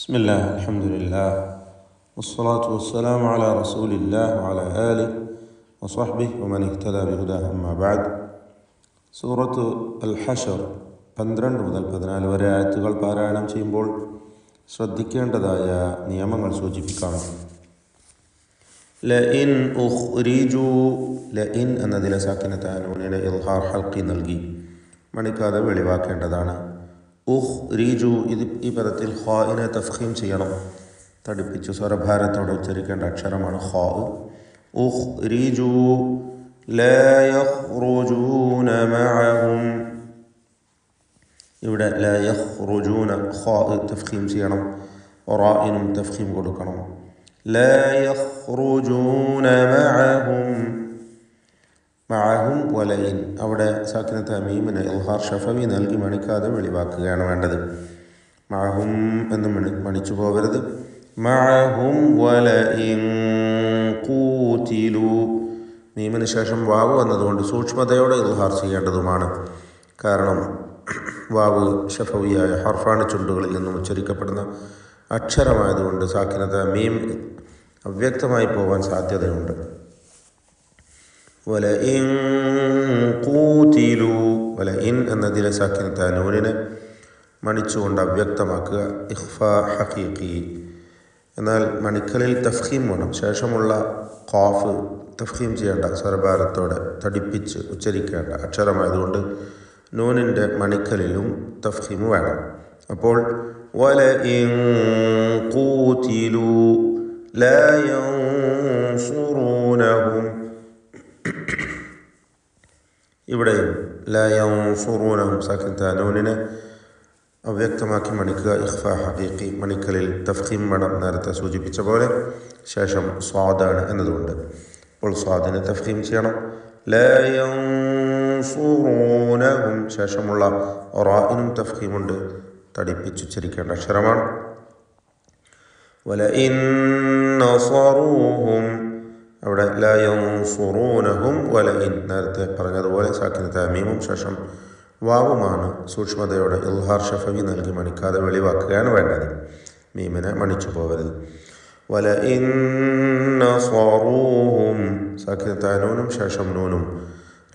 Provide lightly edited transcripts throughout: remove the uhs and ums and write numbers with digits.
بسم الله الحمد لله والصلاة والسلام على رسول الله وعلى آله وصحبه ومن اهتدى بهداه أما بعد. സൂറത്ത് അൽ ഹശർ 12 മുതൽ 14 വരെ ആയത്തുകൾ പാരായണം ചെയ്യുമ്പോൾ ശ്രദ്ധിക്കേണ്ടതായ നിയമങ്ങൾ സൂചിപ്പിക്കാം. ലഇൻ ഉഖ്രിജു, ലഇൻ എന്നതിലെ സാക്കിനത്തായ നൂനിന് ഇൽഹാർ ഹൽഖി നൽകി മണിക്കാതെ വെളിവാക്കേണ്ടതാണ്. ഉഖ്രിജു, ഈ പദത്തിൽ ഖാഇനെ തഫ്ഖീം ചെയ്യണം, തടിപ്പിച്ചു സ്വരഭാരത്തോടെ ഉച്ചരിക്കേണ്ട അക്ഷരമാണ് ഖാ. ഉഖ്രിജു ലാ യഖ്റുജൂന മഅഹും, ഇവിടെ ലാ യഖ്റുജൂന ഖാ തഫ്ഖീം ചെയ്യണം, റാഇനും തഫ്ഖീം കൊടുക്കണം. ലാ യഖ്റുജൂന മഅഹും, മഅഹും വലയിൻ, അവിടെ സാക്കിനത്ത മീമിന് ഇൽഹാർ ഷഫവി നൽകി മണിക്കാതെ വെളിവാക്കുകയാണ് വേണ്ടത്. മഅഹും എന്ന് മണിച്ചു പോകരുത്. മഅഹും വലയിൻ ഖൂതിലു, മീമിന് ശേഷം വാവ് വന്നതുകൊണ്ട് സൂക്ഷ്മതയോടെ ഇൽഹാർ ചെയ്യേണ്ടതുമാണ്. കാരണം വാവ് ഷഫവിയായ ഹർഫാണ്, ചുണ്ടുകളിൽ നിന്നും ഉച്ചരിക്കപ്പെടുന്ന അക്ഷരമായതുകൊണ്ട് സാക്കിനത്ത മീം അവ്യക്തമായി പോകാൻ സാധ്യതയുണ്ട്. വലഇൻ ഖൂതിലു, വലഇൻ എന്നതിലെ സാക്കിനത്ത നൂനിനെ മണിച്ചുകൊണ്ട് അവ്യക്തമാക്കുക, ഇഖ്ഫാ ഹഖീഖി. എന്നാൽ മണിക്കലിൽ തഫ്ഖീം വേണം, ശേഷമുള്ള ഖാഫ് തഫ്ഖീം ചെയ്യേണ്ട, സ്വരഭാരത്തോടെ തടിപ്പിച്ച് ഉച്ചരിക്കേണ്ട അക്ഷരമായതുകൊണ്ട് നൂനിൻ്റെ മണിക്കലിലും തഫ്ഖീം വേണം. അപ്പോൾ വലഇൻ ഖൂതിലു ലാ യൻസുറൂനഹും, ഇവിടെയും ലാ യൻസുറൂനഹും സാക്കിനത്ത നൂനിനെ അവ്യക്തമാക്കി മണിക്കുക, ഇഖ്ഫാ ഹഖീഖി. മണിക്കലിൽ തഫ്ഖീം വേണം, നേരത്തെ സൂചിപ്പിച്ച പോലെ. ശേഷം സ്വാദാണ് എന്നതുകൊണ്ട് അപ്പോൾ സ്വാദിനെ തഫ്ഖീം ചെയ്യണം. ലാ യൻസുറൂനഹും, ശേഷമുള്ള റാഇനും തഫ്ഖീമുണ്ട്, തടിപ്പിച്ചുച്ചരിക്കേണ്ട അക്ഷരമാണ്. വലഇൻ നസറൂഹും, അവിടെ ലാ യൻസുറൂനഹും വലഇൻ, നേരത്തെ പറഞ്ഞതുപോലെ സാക്കിനത്ത മീമും ശേഷം വാവുമാണ് സൂക്ഷ്മതയോടെ ഇൽഹാർ ഷഫവി നൽകി മണിക്കാതെ വെളിവാക്കുകയാണ് വേണ്ടത്. മീമിനെ മണിച്ചു പോകരുത്. വലഇൻ നസറൂഹും, സാക്കിനത്ത നൂനും ശേഷം നൂനും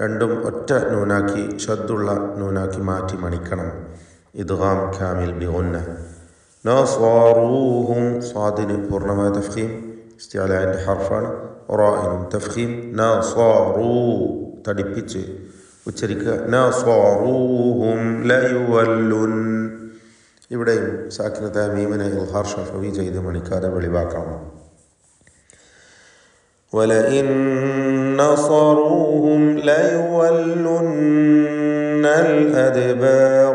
രണ്ടും ഒറ്റ നൂനാക്കി ഷദ്ദുള്ള നൂനാക്കി മാറ്റി മണിക്കണം. ഇദ്ഗാം കാമിൽ ബിഗുന്ന. നസറൂഹും, സ്വാദിന് പൂർണ്ണമായ തഫ്ഖീം, ഇസ്തിഅലാഇൻ്റെ ഹർഫാണ്. റാഇനും തഫ്ഖീം. നസറൂ തടിപ്പിച്ച് ഉച്ചരിക്കുക. നസറൂഹും ലയുവല്ലുൻ, ഇവിടെയും സാക്കിനത്ത മീമിനെ ഇൽഹാർ ഷഫവി ചെയ്ത് മണിക്കാതെ വെളിവാക്കണം. വലഇൻ നസറൂഹും ലയുവല്ലുന്നൽ അദ്ബാർ,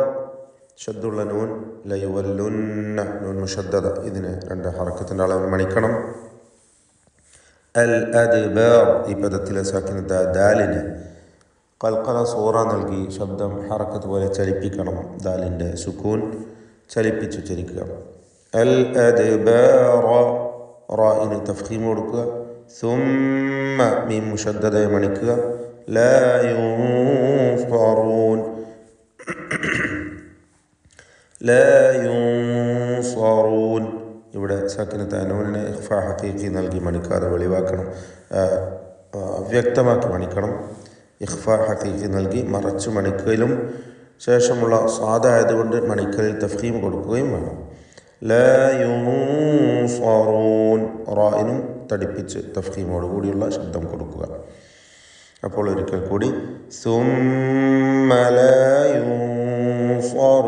ഷദ്ദുള്ള നൂൻ, ലയുവല്ലുന്ന നൂൻ മുഷദ്ദദ, ഇതിന് രണ്ട് ഹറക്കത്തിൻ്റെ അളവ് മണിക്കണം. അൽ അദ്ബാർ, ഈ പദത്തിലെ സാക്കിനത്ത ദാലിന് ഖൽഖല സൂറ നൽകി ശബ്ദം ഹറക്കത്ത് പോലെ ചലിപ്പിക്കണം. ദാലിൻ്റെ സുക്കൂൻ ചലിപ്പിച്ചുച്ചരിക്കുക. അൽ അദ്ബാറ, റാഇന് തഫ്ഖീം കൊടുക്കുക. സുമ്മ മീം മുഷദ്ദദയെ മണിക്കുക. ലാ യുൻസറൂൻ, ലാ യുൻസറൂൻ, ഇവിടെ സാക്കിനത്ത നൂനിനെ ഇഖ്ഫാ ഹഖീഖി നൽകി മണിക്കാതെ വെളിവാക്കണം, വ്യക്തമാക്കി മണിക്കണം. ഇഖ്ഫാ ഹഖീഖി നൽകി മറച്ചു മണിക്കലും ശേഷമുള്ള സ്വാദായതുകൊണ്ട് മണിക്കലിൽ തഫ്ഖീം കൊടുക്കുകയും വേണം. ലാ യുൻസറൂൻ, റാഇനും തടിപ്പിച്ച് തഫ്ഖീമോടുകൂടിയുള്ള ശബ്ദം കൊടുക്കുക. അപ്പോൾ ഒരിക്കൽ കൂടി സുമ്മ ലാ യുൻസറൂൻ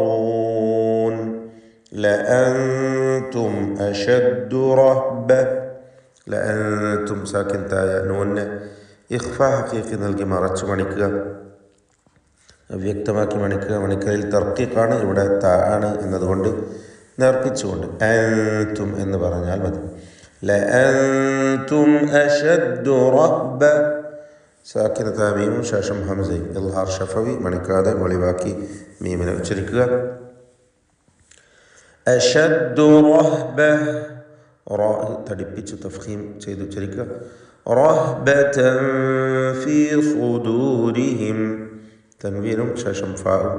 ലഅൻതും അശദ്ദു റഹ്ബ, ലഅൻതും സാക്കിനത്തായ നൂനിനെ ഇഖ്ഫാ ഹഖീഖി നൽകി മറച്ചു മണിക്കുക, വ്യക്തമാക്കി മണിക്കുക. മണിക്കലിൽ തർക്കീഖാണ്, ഇവിടെ ത ആണ് എന്നതുകൊണ്ട് നേർപ്പിച്ചുകൊണ്ട് അൻതും എന്ന് പറഞ്ഞാൽ മതി. ലഅൻതും അശദ്ദു റഹ്ബ, സാക്കിനത്ത മീമും ശേഷം ഹംസയും ഇൽഹാർ ഷഫവി മണിക്കാതെ വെളിവാക്കി മീമിനെ ഉച്ചരിക്കുക. അശദ്ദു റഹ്ബ, റാ തടിപ്പിച്ചു തഫ്ഖീം ചെയ്ത് ഉച്ചരിക്കുക. റഹ്ബതൻ ഫീ സുദൂരിഹിം, തൻവീനും ശേഷം ഫാഉം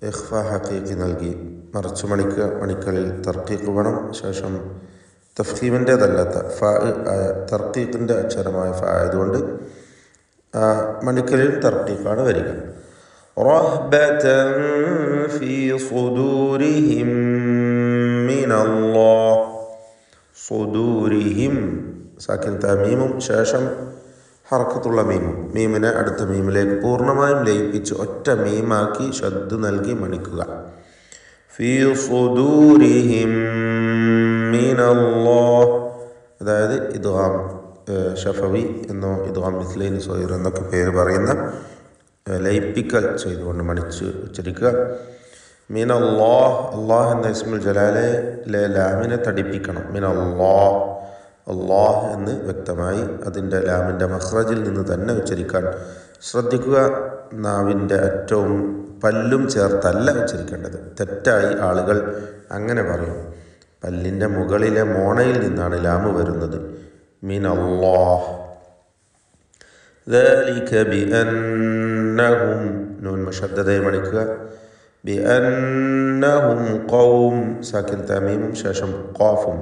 ഇഖ്ഫാ ഹഖീഖി നൽകി മറിച്ച് മണിക്കുക. മണിക്കലിൽ തർക്കീഖ് വേണം. ശേഷം തഫ്ഹീമിൻ്റേതല്ലാത്ത തർക്കീഖിൻ്റെ അക്ഷരമായ ഫ ആയതുകൊണ്ട് മണിക്കലിൽ തർക്കീഖാണ് വരിക. റഹ്ബതൻ ഫീ സുദൂരിഹിം മിനല്ലാഹ്. സുദൂരിഹിം സാക്കിൻ തമീമും ശേഷം ഹർക്കത്തുള്ള മീമും. മീമിനെ അടുത്ത മീമിലേക്ക് പൂർണ്ണമായും ലയിപ്പിച്ച് ഒറ്റ മീമാക്കി ഷദ്ദ് നൽകി മണിക്കുക. ഫീ സുദൂരിഹിം മിനല്ലാഹ്, അതായത് ഇദ്ഗാം ഷഫവി എന്നോ ഇദ്ഗാം മിസ്ലൈൻ സഗീർ എന്നൊക്കെ പേര് പറയുന്ന ലയിപ്പിക്കൽ ചെയ്തുകൊണ്ട് മണിച്ച് ഉച്ചരിക്കുക. മിനല്ലാഹ്, അള്ളാഹ് എന്ന ഇസ്മുൽ ജലാലയിലെ ലാമിനെ തടിപ്പിക്കണം. മിനല്ലാഹ്, അള്ളാഹ് എന്ന് വ്യക്തമായി അതിൻ്റെ ലാമിൻ്റെ മഖ്റജിൽ നിന്ന് തന്നെ ഉച്ചരിക്കാൻ ശ്രദ്ധിക്കുക. നാവിൻ്റെ അറ്റവും പല്ലും ചേർത്തല്ല ഉച്ചരിക്കേണ്ടത്. തെറ്റായി ആളുകൾ അങ്ങനെ പറയും. പല്ലിൻ്റെ മുകളിലെ മോണയിൽ നിന്നാണ് ലാമ് വരുന്നത്. മിനല്ലാഹ്. ذلك بأنهم നൂൻ മുശദ്ദദയെ മണിക്കുക. بأنهم قوم സാക്കിൻ തമീമും ശേഷം ഖാഫും.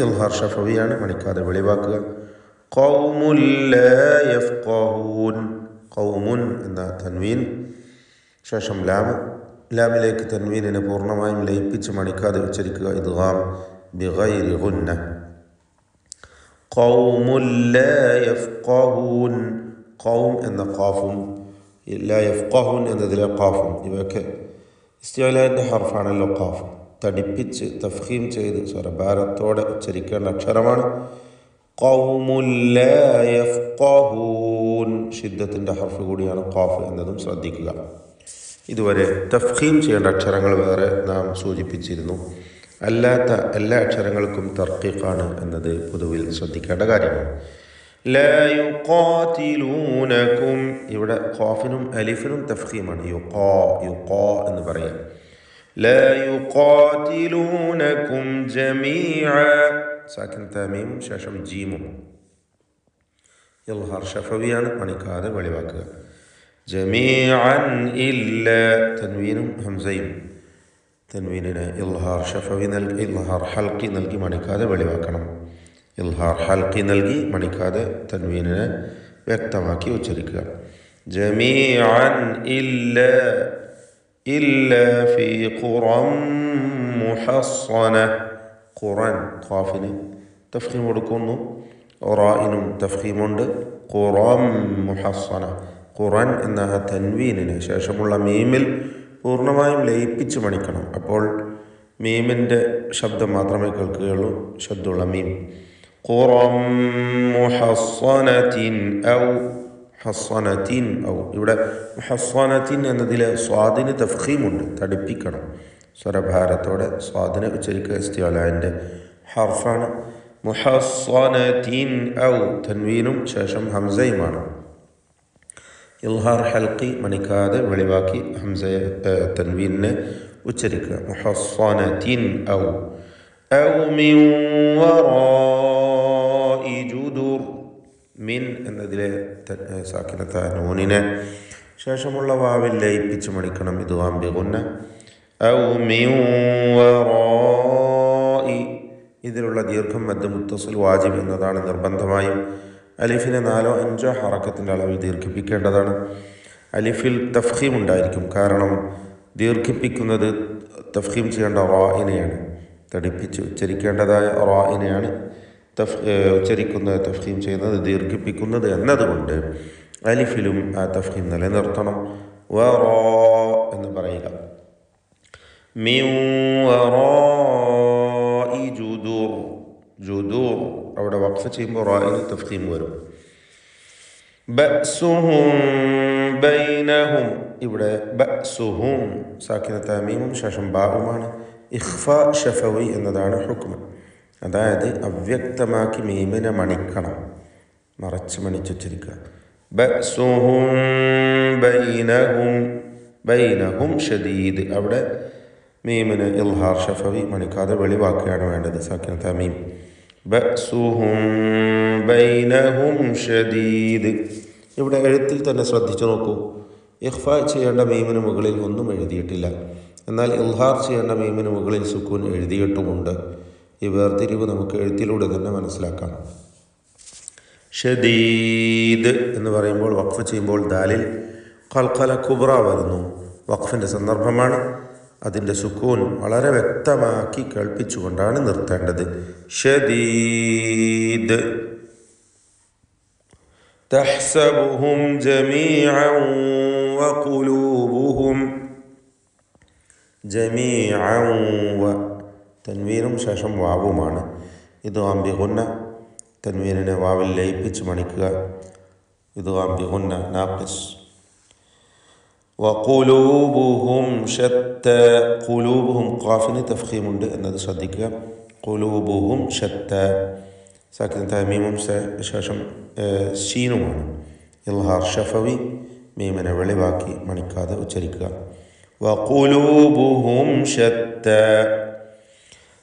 ഇൽഹാർ ഷഫവിയാണ്, മണിക്കാതെ വെളിവാക്കുക. ഖൗമുൻ ലാ യഫ്ഖഹൂൻ. ഖൗമുൻ എന്ന തൻവീൻ ശേഷം ലാമിലേക്ക് തൻവീനിനെ പൂർണ്ണമായും ലയിപ്പിച്ച് മണിക്കാതെ ഉച്ചരിക്കുക. ഇദ്ഗാം ബിഗൈരി ഗുന്ന. ഖൗമുൻ ലാ യഫ്ഖഹൂൻ. ഖൗം എന്ന ഖാഫും ലാ യഫ്ഖഹൂൻ എന്നതിലെ ഖാഫും ഇവയൊക്കെ ഇസ്തിഅലാന്റെ ഹർഫാണല്ലോ. ഖാഫ് തടിപ്പിച്ച് തഫ്ഖീം ചെയ്ത് സ്വരഭാരത്തോടെ ഉച്ചരിക്കേണ്ട അക്ഷരമാണ്. ഖൗമുൻ ലാ യഫ്ഖഹൂൻ ഷിദ്ദത്തിൻ്റെ ഹർഫ് കൂടിയാണ് ഖാഫ് എന്നതും ശ്രദ്ധിക്കുക. ഇതുവരെ തഫ്ഖീം ചെയ്യേണ്ട അക്ഷരങ്ങൾ വേറെ നാം സൂചിപ്പിച്ചിരുന്നു. അല്ലാത്ത എല്ലാ അക്ഷരങ്ങൾക്കും തർക്കീഖാണ് എന്നത് പൊതുവിൽ ശ്രദ്ധിക്കേണ്ട കാര്യമാണ്. ലാ യുഖാതിലൂനകും, ഇവിടെ ഖാഫിനും അലിഫിനും തഫ്ഖീമാണ്. യുഖാ എന്ന് പറയാം. ലാ യുഖാതിലൂനകും ജമീഅ സാക്കിൻ തമീം ശേഷം ജീമും. ഇൽഹാർ ഷഫവിയാണ്, മണിക്കാതെ വെളിവാക്കുക. ജമീഅൻ ഇല്ല തൻവീനും ഹംസയും. തൻവീനിനെ ഇൽഹാർ ഷഫവി നൽകി ഇൽഹാർ ഹൽക്കി നൽകി മണിക്കാതെ വെളിവാക്കണം. ഇൽഹാർ ഹൽക്കി നൽകി മണിക്കാതെ തൻവീനിനെ വ്യക്തമാക്കി ഉച്ചരിക്കുക. ജമീഅൻ ഇല്ല ഇല്ല ഫീ ഖുറൻ മുഹസ്സന. ഖുറൻ ഖാഫിന് തഫ്ഖീം കൊടുക്കുന്നു, റായിനും തഫ്ഖീമുണ്ട്. ഖുറൻ മുഹസ്സന. ഖുറൻ എന്ന തൻവീനിന് ശേഷമുള്ള മീമിൽ പൂർണ്ണമായും ലയിപ്പിച്ച് മണിക്കണം. അപ്പോൾ മീമിൻ്റെ ശബ്ദം മാത്രമേ കേൾക്കുകയുള്ളൂ, ശബ്ദമുള്ള മീം. ഖുറൻ മുഹസ്സനത്തിൻ ഔ ഹസ്സനത്തിൻ ഔ. ഇവിടെ മുഹസ്സനത്തിൻ എന്നതിലെ സ്വാദിന് തഫ്ഖീമുണ്ട്, തടിപ്പിക്കണം. സ്വരഭാരത്തോടെ സ്വാദിനെ ഉച്ചരിക്കുക. ഇസ്തിഅലാന്റെ ഹർഫാണ്. മുഹസ്സനത്തിൻ ഔ തൻവീനും ശേഷം ഹംസയുമാണ്. ഇൽഹാർ ഹൽക്കി മണിക്കാതെ വെളിവാക്കി ഹംസയെ തൻവീനിനെ ഉച്ചരിക്കുക. മുഹസ്സനത്തിൻ ഔ മിൻ വറാഇ ജുദുർ. മിൻ എന്നതിലെ സാക്കിനത്ത നൂനിനെ ശേഷമുള്ള വാവിൽ ലയിപ്പിച്ച് മണിക്കണം. ഇദ്ഗാം ബിഗുന്ന. ഔ മിൻ വറാഇ, ഇതിലുള്ള ദീർഘം മദ് മുത്തസിൽ വാജിബ് എന്നതാണ്. നിർബന്ധമായും അലിഫിനെ 4-5 ഹറക്കത്തിൻ്റെ അളവിൽ ദീർഘിപ്പിക്കേണ്ടതാണ്. അലിഫിൽ തഫ്ഖീം ഉണ്ടായിരിക്കും, കാരണം ദീർഘിപ്പിക്കുന്നത് തഫ്ഖീം ചെയ്യേണ്ട റായിനെയാണ്. തടിപ്പിച്ച് ഉച്ചരിക്കേണ്ടതായ റായിനെയാണ് ഉച്ചരിക്കുന്നത്, തഫ്ഖീം ചെയ്യുന്നത്, ദീർഘിപ്പിക്കുന്നത് എന്നതുകൊണ്ട് അലിഫിലും ആ തഫ്ഖീം നിലനിർത്തണം. വറാ എന്ന് പറയുക. മിൻ വറാഇ ജുദുർ. ജുദൂർ അവിടെ വഖഫ് ചെയ്യുമ്പോൾ റായിന് തഫ്ഖീം വരും. ബഅ്സുഹും ബൈനഹും. ഇവിടെ ബഅ്സുഹും സാക്കിന തമീമും ശേഷം ബാഉമാണ്. ഇഖ്ഫാ ഷഫവി എന്നതാണ് ഹുക്മ്. അതായത് അവ്യക്തമാക്കി മീമിനെ മണിക്കണം, മറച്ച് മണിച്ചുച്ചരിക്കുക. ബഅ്സുഹും ബൈനഹും. ബൈനഹും ഷദീദ്. അവിടെ മീമിന് ഇൽഹാർ ഷഫവി മണിക്കാതെ വെളിവാക്കുകയാണ് വേണ്ടത്. സാക്കിന തമീം. ബഅ്സുഹും ബൈനഹും ഷദീദ്. ഇവിടെ എഴുത്തിൽ തന്നെ ശ്രദ്ധിച്ചു നോക്കൂ. ഇഖ്ഫാ ചെയ്യേണ്ട മീമിന് മുകളിൽ ഒന്നും എഴുതിയിട്ടില്ല. എന്നാൽ ഇൽഹാർ ചെയ്യേണ്ട മീമിന് മുകളിൽ സുക്കൂൻ എഴുതിയിട്ടുമുണ്ട്. ഈ വേർതിരിവ് നമുക്ക് എഴുത്തിലൂടെ തന്നെ മനസ്സിലാക്കാം. ഷദീദ് എന്ന് പറയുമ്പോൾ വഖഫ് ചെയ്യുമ്പോൾ ദാലിൽ ഖൽഖല കുബ്ര വരുന്നു. വഖഫിൻ്റെ സന്ദർഭമാണ്. അതിൻ്റെ സുക്കൂൻ വളരെ വ്യക്തമാക്കി കേൾപ്പിച്ചുകൊണ്ടാണ് നിർത്തേണ്ടത്. ഷദീദ്. തഹ്സബുഹും ജമീഅൻ വഖുലൂബുഹും ജമീഅൻ വ തൻവീനും ശേഷം വാവുമാണ്. ഇദ്ഗാം ബിഗുന്ന, തൻവീനിനെ വാവിൽ ലയിപ്പിച്ച് മണിക്കുക. ഇദ്ഗാം ബിഗുന്ന നാഖിസ്. വഖുലൂബുഹും ശത്ത. ഖുലൂബുഹും ഖാഫിന് തഫ്ഖീമുണ്ട് എന്നത് ശ്രദ്ധിക്കുക. ഖുലൂബുഹും ശത്ത. സാക്കിനത്തായ മീമും ശേഷം ഷീനുമാണ്. ഇൽഹാർ ഷഫവി, മീമിനെ വെളിവാക്കി മണിക്കാതെ ഉച്ചരിക്കുക. വഖുലൂബുഹും ശത്ത.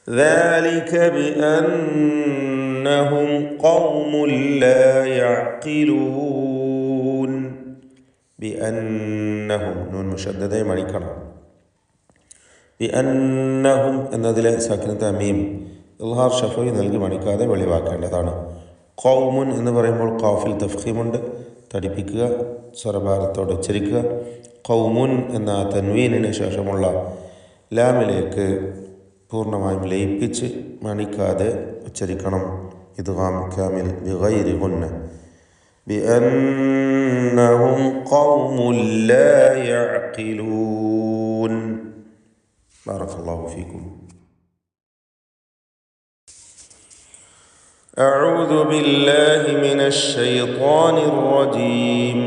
ذلك بأنهم قوم لا يعقلون. بأنهم നൂൻ മുശദ്ദദയെ മണിക്കണം. ബിഅന്നഹും എന്നതിലെ സാക്കിനത്ത മീം ഇൽഹാർ ഷഫവി നൽകി മണിക്കാതെ വെളിവാക്കേണ്ടതാണ്. ഖൗമുൻ എന്ന് പറയുമ്പോൾ ഖാഫിൽ തഫ്ഖീമുണ്ട്, തടിപ്പിക്കുക, സ്വരഭാരത്തോടെ ഉച്ചരിക്കുക. ഖൗമുൻ എന്ന തൻവീനിന് ശേഷമുള്ള ലാമിലേക്ക് പൂർണ്ണമായും ലയിപ്പിച്ച് മണിക്കാതെ ഉച്ചരിക്കണം. ഇദ്ഗാം കാമിൽ ബിഗൈരി ഗുന്ന. ബിഅന്നഹും ഖൗമുൻ ലാ യഅഖിലൂൻ. ബാറകല്ലാഹു ഫീക്കും. أعوذ بالله من الشيطان الرجيم.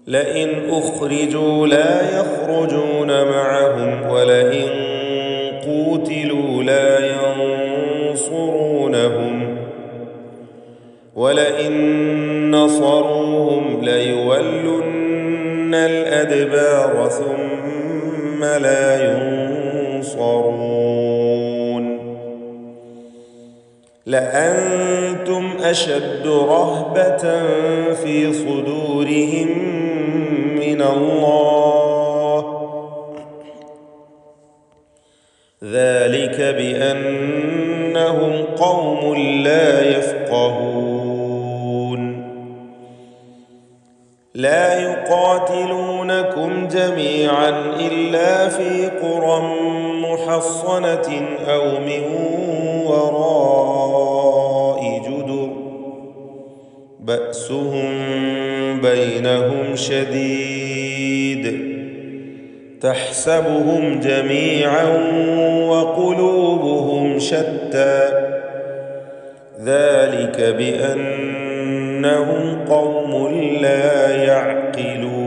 لئن أخرجوا لا يخرجون معهم ولئن قوتلوا لا ينصرونهم ولئن نصروهم ليولن الأدبار ثم لا ينصرون. لأنتم أشد رهبة في صدورهم من الله ذلك بأنهم قوم لا يفقهون. لا يقاتلونكم جميعا إلا في قرى محصنة أو من وراء جدر بأسهم بينهم شديد تحسبهم جميعا وقلوبهم شتى ذلك بأنهم قوم لا يعقلون.